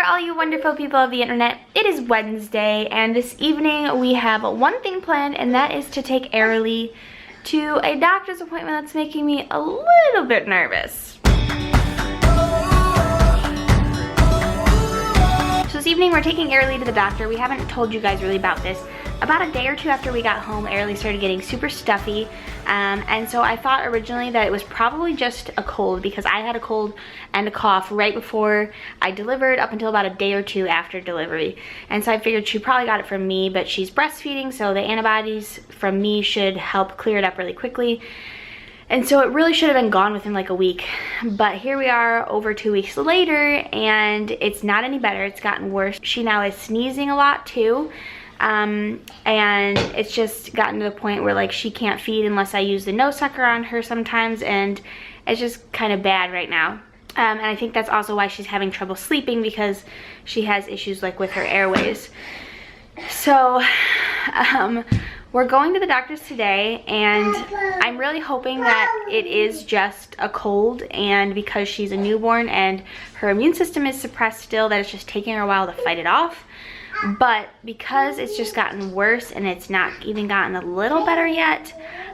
there, all you wonderful people of the internet. It is Wednesday, and this evening we have one thing planned, and that is to take Aerilee to a doctor's appointment that's making me a little bit nervous. So this evening we're taking Aerilee to the doctor. We haven't told you guys really about this. About a day or two after we got home, Aerilee started getting super stuffy, and so I thought originally that it was probably just a cold, because I had a cold and a cough right before I delivered up until about a day or two after delivery. And so I figured she probably got it from me, but she's breastfeeding, so the antibodies from me should help clear it up really quickly. And so it really should have been gone within like a week. But here we are over 2 weeks later, and it's not any better. It's gotten worse. She now is sneezing a lot too. And it's just gotten to the point where like she can't feed unless I use the nose sucker on her sometimes, and it's just kind of bad right now. And I think that's also why she's having trouble sleeping, because she has issues like with her airways. So we're going to the doctor's today, and I'm really hoping that it is just a cold, and because she's a newborn and her immune system is suppressed still, that it's just taking her a while to fight it off. But because it's just gotten worse and it's not even gotten a little better yet,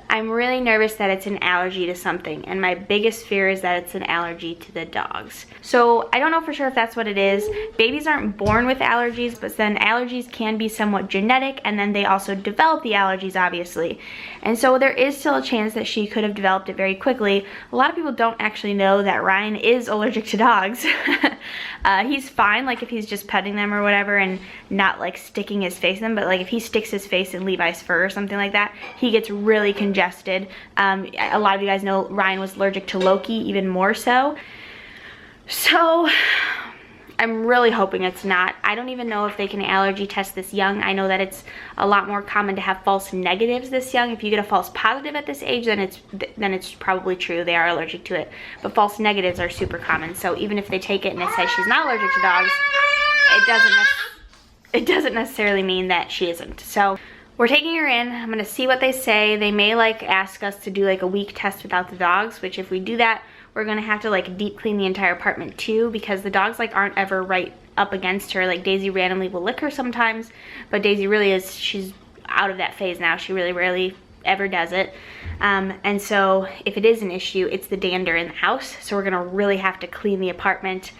I'm really nervous that it's an allergy to something, and my biggest fear is that it's an allergy to the dogs. So I don't know for sure if that's what it is. Babies aren't born with allergies, but then allergies can be somewhat genetic, and then they also develop the allergies, obviously. And so there is still a chance that she could have developed it very quickly. A lot of people don't actually know that Ryan is allergic to dogs. He's fine, like if he's just petting them or whatever and not like sticking his face in them, but like if he sticks his face in Levi's fur or something like that, he gets really congested. A lot of you guys know Ryan was allergic to Loki, even more so. So I'm really hoping it's not. I don't even know if they can allergy test this young. I know that it's a lot more common to have false negatives this young. If you get a false positive at this age, then it's probably true, they are allergic to it. But false negatives are super common. So even if they take it and it says she's not allergic to dogs, it doesn't necessarily mean that she isn't. So we're taking her in. I'm gonna see what they say. They may like ask us to do like a week test without the dogs, which if we do that, we're gonna have to like deep clean the entire apartment too, because the dogs like aren't ever right up against her. Like Daisy randomly will lick her sometimes, but Daisy really is, she's out of that phase now. She really rarely ever does it. And so if it is an issue, it's the dander in the house. So we're gonna really have to clean the apartment,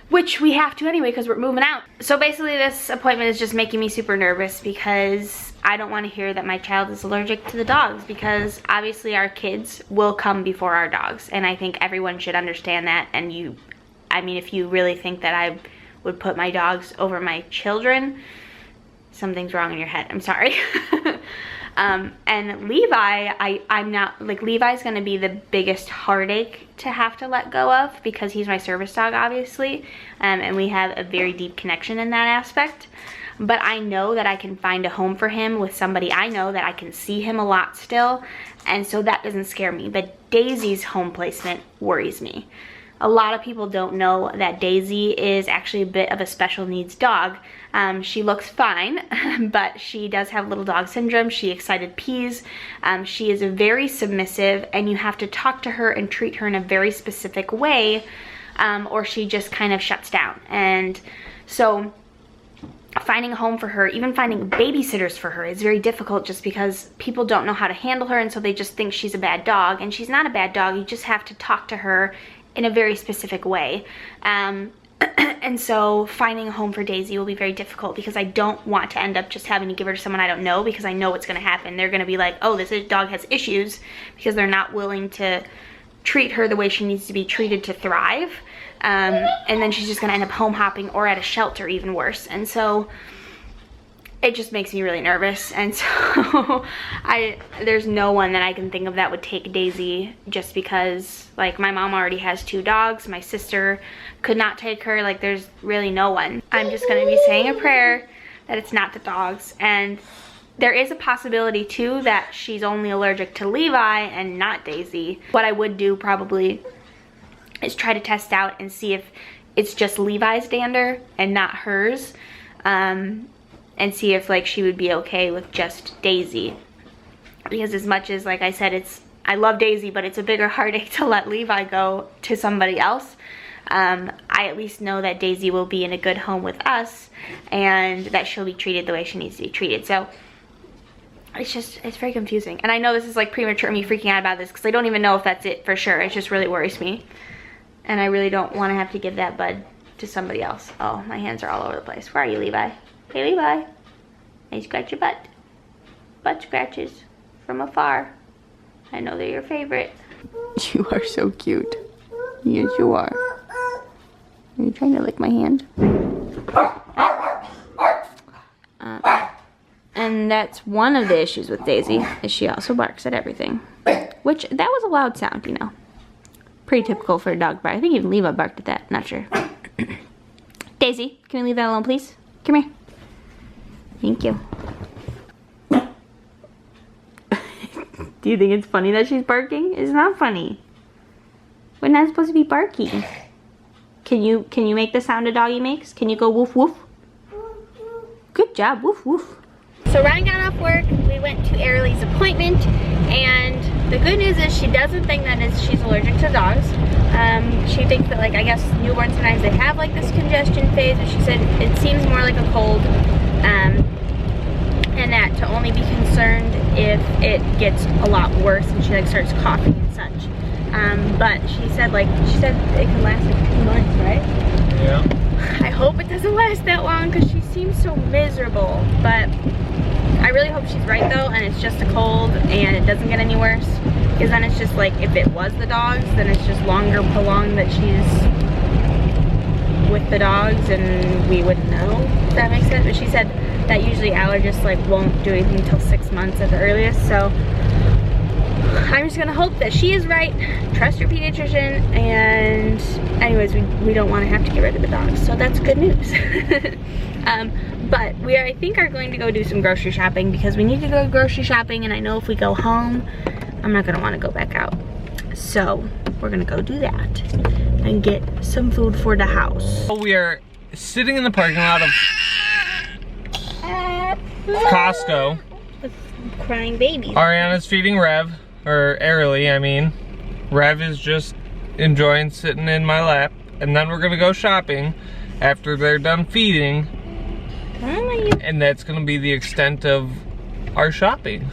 which we have to anyway because we're moving out. So basically this appointment is just making me super nervous, because I don't want to hear that my child is allergic to the dogs, because obviously our kids will come before our dogs, and I think everyone should understand that. And I mean, if you really think that I would put my dogs over my children, something's wrong in your head. I'm sorry. And Levi, I'm not, like Levi's gonna be the biggest heartache to have to let go of, because he's my service dog, obviously, and we have a very deep connection in that aspect. But I know that I can find a home for him with somebody I know, that I can see him a lot still, and so that doesn't scare me. But Daisy's home placement worries me. A lot of people don't know that Daisy is actually a bit of a special needs dog. She looks fine, but she does have little dog syndrome. She excited pees. She is very submissive, and you have to talk to her and treat her in a very specific way, or she just kind of shuts down. And so finding a home for her, even finding babysitters for her, is very difficult, just because people don't know how to handle her, and so they just think she's a bad dog. And she's not a bad dog. You just have to talk to her in a very specific way. And so finding a home for Daisy will be very difficult, because I don't want to end up just having to give her to someone I don't know, because I know what's going to happen. They're going to be like, oh, this dog has issues, because they're not willing to treat her the way she needs to be treated to thrive. And then she's just going to end up home hopping or at a shelter, even worse. And so it just makes me really nervous. And so there's no one that I can think of that would take Daisy, just because like my mom already has 2 dogs. My sister could not take her. Like there's really no one. I'm just going to be saying a prayer that it's not the dogs. And there is a possibility too that she's only allergic to Levi and not Daisy. What I would do probably is try to test out and see if it's just Levi's dander and not hers, and see if like she would be okay with just Daisy. Because as much as, like I said, I love Daisy, but it's a bigger heartache to let Levi go to somebody else. I at least know that Daisy will be in a good home with us and that she'll be treated the way she needs to be treated. So it's very confusing. And I know this is like premature me freaking out about this because I don't even know if that's it for sure. It just really worries me. And I really don't want to have to give that bud to somebody else. Oh, my hands are all over the place. Where are you, Levi? Hey, Levi. Hey, scratch your butt. Butt scratches from afar. I know they're your favorite. You are so cute. Yes, you are. Are you trying to lick my hand? And that's one of the issues with Daisy, is she also barks at everything. Which, that was a loud sound, you know. Pretty typical for a dog bark. I think even Levi barked at that, not sure. Daisy, can we leave that alone, please? Come here. Thank you. Do you think it's funny that she's barking? It's not funny. We're not supposed to be barking. Can you make the sound a doggy makes? Can you go woof woof? Good job, woof woof. So Ryan got off work, we went to Aerilee's appointment, and the good news is she doesn't think that she's allergic to dogs. She thinks that, like, I guess newborns sometimes they have like this congestion phase, but she said it seems more like a cold, and that to only be concerned if it gets a lot worse and she like starts coughing and such. But she said it can last like 2 months, right? Yeah. I hope it doesn't last that long because she seems so miserable, but I really hope she's right though, and it's just a cold and it doesn't get any worse, because then it's just like, if it was the dogs, then it's just longer prolonged that she's with the dogs and we wouldn't know, if that makes sense. But she said that usually allergists like won't do anything until 6 months at the earliest, so I'm just gonna hope that she is right, trust your pediatrician, and anyways, we don't want to have to get rid of the dogs, so that's good news. But we I think are going to go do some grocery shopping because we need to go grocery shopping, and I know if we go home, I'm not gonna want to go back out. So we're gonna go do that and get some food for the house. We are sitting in the parking lot of Costco. Crying babies. Arianna's feeding Rev, or Aerilee, I mean. Rev is just enjoying sitting in my lap, and then we're gonna go shopping after they're done feeding. And that's gonna be the extent of our shopping.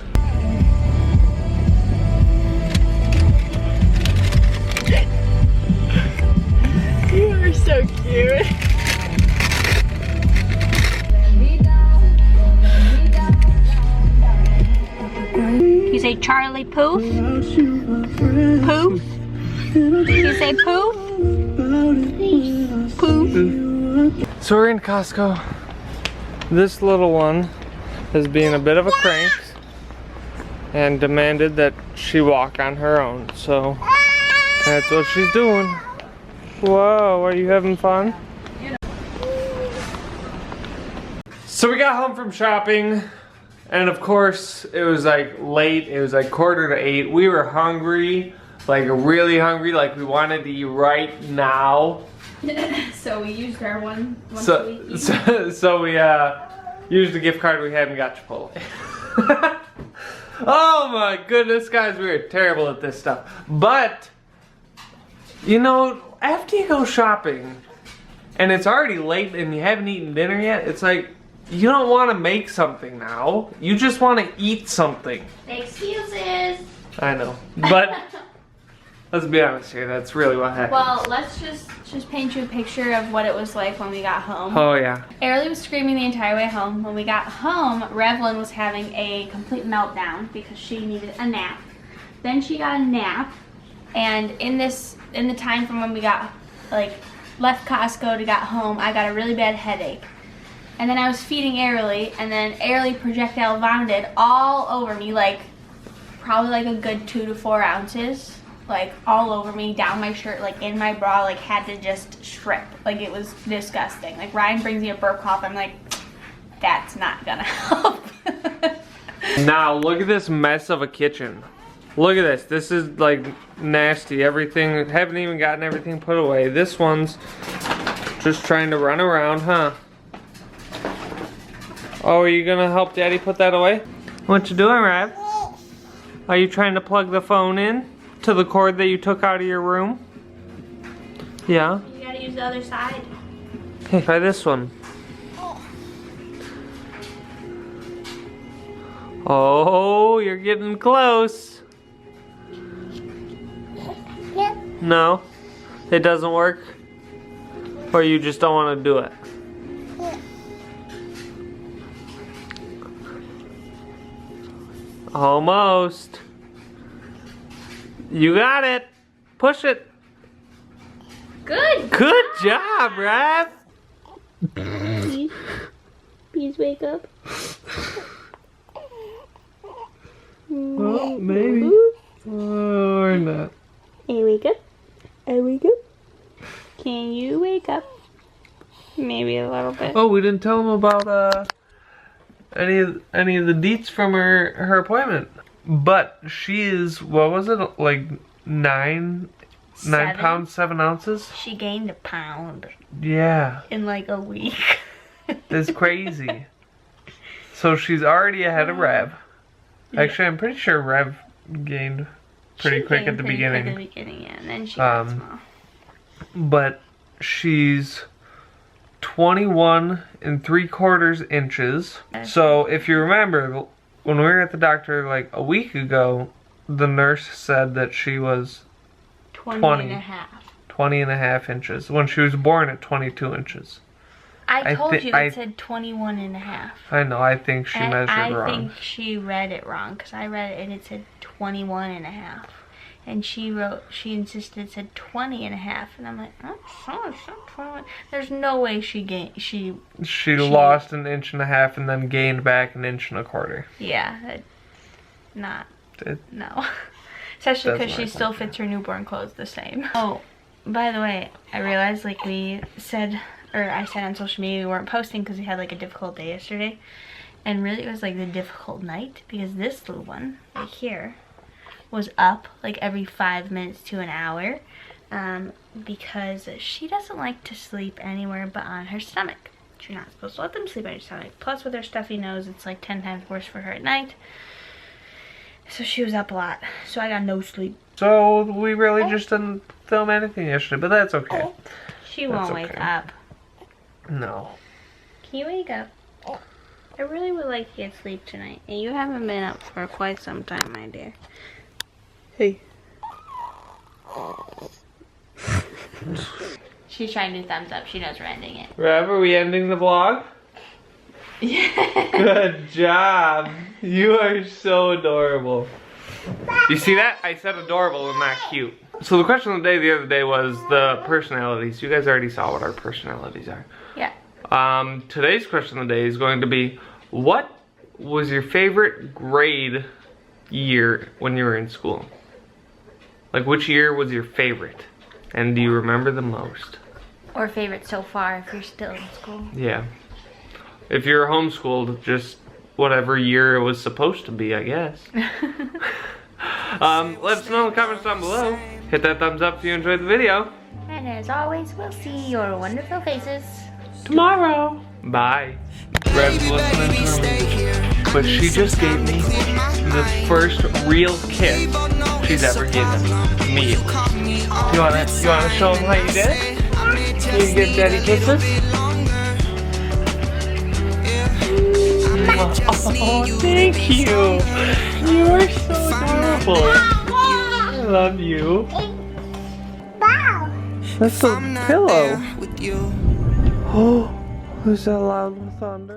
You are so cute. You say Charlie Poof? Poof? You say Poof? Poof? So we're in Costco. This little one is being a bit of a crank and demanded that she walk on her own. So that's what she's doing. Whoa, are you having fun? So we got home from shopping, and of course it was like late. It was like 7:45. We were hungry, like really hungry, like we wanted to eat right now. So we used our one So we used the gift card we had and got Chipotle. Oh my goodness, guys, we were terrible at this stuff. But you know, after you go shopping and it's already late and you haven't eaten dinner yet, it's like you don't want to make something now. You just want to eat something. Excuses. I know, but let's be honest here. That's really what happened. Well, let's just paint you a picture of what it was like when we got home. Oh yeah. Aerilee was screaming the entire way home. When we got home, Revelynne was having a complete meltdown because she needed a nap. Then she got a nap, and in the time from when we got left Costco to got home, I got a really bad headache. And then I was feeding Aerilee, and then Aerilee projectile vomited all over me, like probably like a good 2 to 4 ounces. Like all over me, down my shirt, like in my bra, like had to just strip. Like it was disgusting. Like Ryan brings me a burp cough, I'm like, that's not gonna help. Now look at this mess of a kitchen. Look at this. This is like nasty. Everything, haven't even gotten everything put away. This one's just trying to run around, huh? Oh, are you gonna help Daddy put that away? What you doing, Rev? Are you trying to plug the phone in to the cord that you took out of your room? Yeah. You use the other side? Okay, try this one. Oh, you're getting close. No, it doesn't work? Or you just don't want to do it? Almost. You got it. Push it. Good. Good job, Rev. Please wake up. Well, maybe. Or not. Hey, wake up. Hey, wake up. Can you wake up? Maybe a little bit. Oh, we didn't tell him about any of the deets from her appointment. But she is, what was it, like 9 pounds 7 ounces? She gained a pound. Yeah. In like a week. That's crazy. So she's already ahead of Rev. Actually, I'm pretty sure Rev gained pretty quick at the beginning. At the beginning, yeah, and then she got small. But she's 21 3/4 inches. So if you remember, when we were at the doctor like a week ago, the nurse said that she was 20 and a half inches. When she was born at 22 inches. I told you it said 21 and a half. I know, I think she measured wrong. I think she read it wrong, because I read it and it said 21 and a half. And she insisted it said 20 and a half. And I'm like, oh, so 21. There's no way she lost an inch and a half and then gained back an inch and a quarter. Yeah, no. Especially because she still fits her newborn clothes the same. Oh, by the way, I realized like I said on social media we weren't posting because we had like a difficult day yesterday. And really it was like the difficult night because this little one right here was up like every 5 minutes to an hour because she doesn't like to sleep anywhere but on her stomach. You're not supposed to let them sleep on your stomach. Plus with her stuffy nose, it's like 10 times worse for her at night. So she was up a lot. So I got no sleep. So we really just didn't film anything yesterday, but that's okay. She won't wake up. No. Can you wake up? I really would like to get sleep tonight. And you haven't been up for quite some time, my dear. Hey. She's trying to do thumbs up. She knows we're ending it. Rev, are we ending the vlog? Yeah. Good job. You are so adorable. You see that? I said adorable and not cute. So the question of the day the other day was the personalities. You guys already saw what our personalities are. Yeah. Today's question of the day is going to be, what was your favorite grade year when you were in school? Like, which year was your favorite? And do you remember the most? Or favorite so far if you're still in school. Yeah. If you're homeschooled, just whatever year it was supposed to be, I guess. Let us know in the comments down below. Hit that thumbs up if you enjoyed the video. And as always, we'll see your wonderful faces tomorrow. Bye. Rev's listening to her, but she just gave me the first real kiss she's ever given me. You wanna show them how you did it? Can you give daddy kisses? Oh, thank you. You are so adorable. I love you. That's a pillow. Oh, is that loud with thunder?